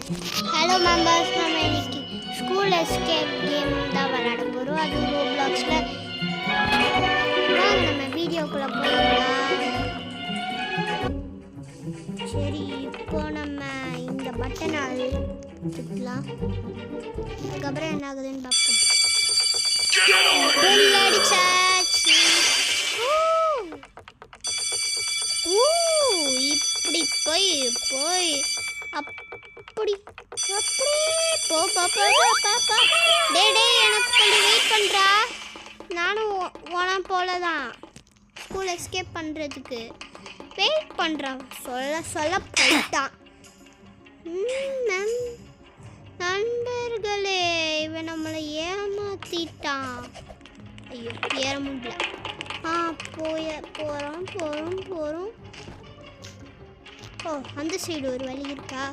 Hello members, நம்ம இன்னைக்கு school escape game தான் விளையாட போகிறோம். அது ரோப்ளாக்ஸில். வாங்க நம்ம வீடியோக்குள்ளே போயிடலாம். சரி, இப்போ நம்ம இந்த பட்டனை அழுத்திக்கலாம். அதுக்கப்புறம் என்ன ஆகுதுன்னு பார்ப்போம். பெல் அடிச்சாச்சு. இப்படி போய் போய் அப்படி அப்படியே போ பாப்பா. டே எனக்கு கொஞ்சம் வெயிட் பண்ணுறா. நானும் உன போல தான் ஸ்கூல் எஸ்கேப் பண்ணுறதுக்கு வெயிட் பண்ணுறான். சொல்ல போயிட்டான். நண்பர்களே, இவன் நம்மளை ஏமாத்திட்டான். ஐயோ, ஏற முடியல. போகிறோம். ஓ, அந்த சைடு ஒரு வழி இருக்கா?